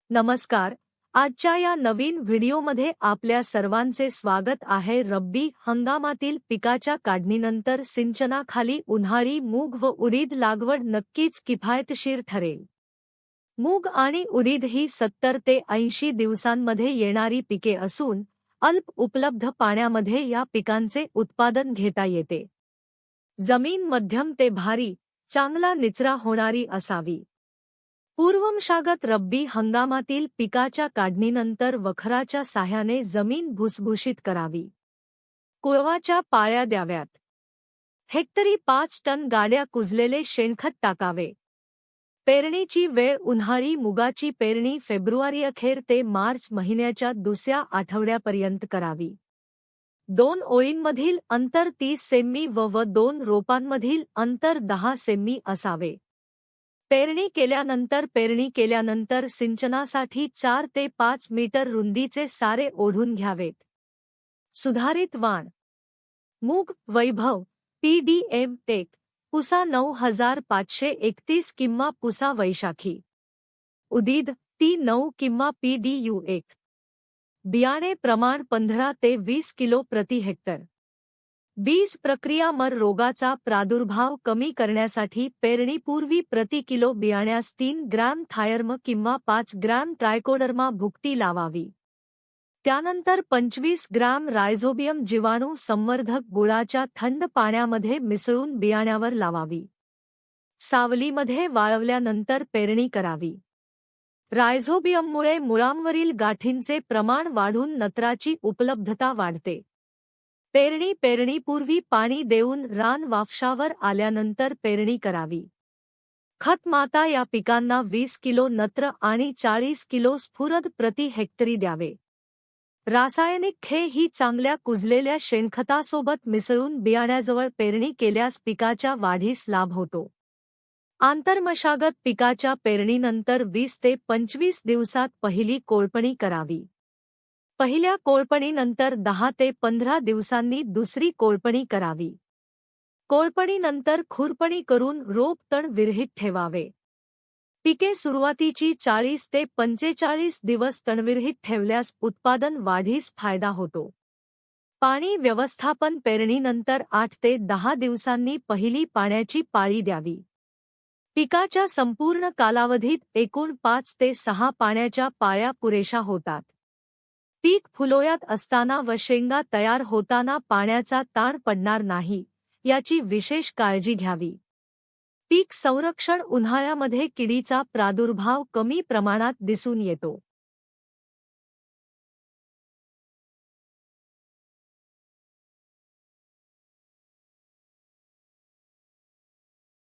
नमस्कार. आजच्या या नवीन व्हिडिओमध्ये आपल्या सर्वांचे स्वागत आहे. रब्बी हंगामातील पिकाच्या काढणीनंतर सिंचनाखाली उन्हाळी मूग व उडीद लागवड नक्कीच किफायतशीर ठरेल. मूग आणि उडीद ही 70 ते 80 दिवसांमध्ये येणारी पिके असून अल्प उपलब्ध पाण्यामध्ये या पिकांचे उत्पादन घेता येते. जमीन मध्यम ते भारी, चांगला निचरा होणारी असावी. पूर्वमशागत रब्बी हंगामातील पिकाच्या काढणीनंतर वखराच्या साह्याने जमीन भुसभुशीत करावी. कुळवाच्या पाळ्या द्याव्यात. हेक्टरी 5 टन गाड्या कुजलेले शेणखत टाकावे. पेरणीची वेळ उन्हाळी मुगाची पेरणी फेब्रुवारी अखेर ते मार्च महिन्याच्या दुसऱ्या आठवड्यापर्यंत करावी. 2 ओळींमधील अंतर 30 सेमी व 2 रोपांमधील अंतर 10 सेमी असावे. पेरणी केल्यानंतर सिंचनासाठी 4 ते 5 मीटर रुंदीचे सारे ओढून घ्यावेत. सुधारित वाण. मूग वैभव PDM टेक पुसा 9531 किंवा पुसा वैशाखी. उदीद T9 किंवा PDU1. बियाणे प्रमाण 15 ते 20 किलो प्रति हेक्टर. बीज प्रक्रिया मर रोगाचा प्रादुर्भाव कमी करण्यासाठी पेरणीपूर्वी प्रति किलो बियाण्यास 3 ग्रॅम थायर्म किंवा 5 ग्रॅम ट्रायकोडर्मा भुकटी लावावी. त्यानंतर 25 ग्रॅम रायझोबियम जीवाणू संवर्धक गुळाच्या थंड पाण्यामध्ये मिसळून बियाण्यावर लावावी. सावलीमध्ये वाळवल्यानंतर पेरणी करावी. रायझोबियममुळे मुळांवरील गाठींचे प्रमाण वाढून नत्राची उपलब्धता वाढते. पेरणीपूर्वी पाणी देऊन रान वाफशावर आल्यानंतर पेरणी करावी. खत माता या पिकांना 20 किलो नत्र आणि 40 किलो स्फुरद प्रति हेक्टरी द्यावे. रासायनिक खे ही चांगल्या कुजलेल्या शेणखतासोबत मिसळून बियाण्याजवळ पेरणी केल्यास पिकाच्या वाढीस लाभ होतो. आंतरमशागत पिकाच्या पेरणीनंतर 20 ते 25 दिवसात पहिली कोळपणी करावी. पहिल्या कोळपणीनंतर 10 ते 15 दिवसांनी दुसरी कोळपणी करावी. कोळपणीनंतर खुरपणी करून रोप तण विरहित ठेवावे. पिके सुरुवातीची 40 ते 45 दिवस तणविरहित ठेवल्यास उत्पादन वाढीस फायदा होतो. पाणी व्यवस्थापन. पेरणीनंतर 8 ते 10 दिवसांनी पहिली पाण्याची पाळी द्यावी. पिकाच्या संपूर्ण कालावधीत एकूण 5 ते 6 पाण्याच्या पाळ्या पुरेशा होतात. पीक फुलोयात असताना व शेंगा तयार होताना पाण्याचा ताण पडणार नाही याची विशेष काळजी घ्यावी. पीक संरक्षण. उन्हाळ्यामध्ये किडीचा प्रादुर्भाव कमी प्रमाणात दिसून येतो.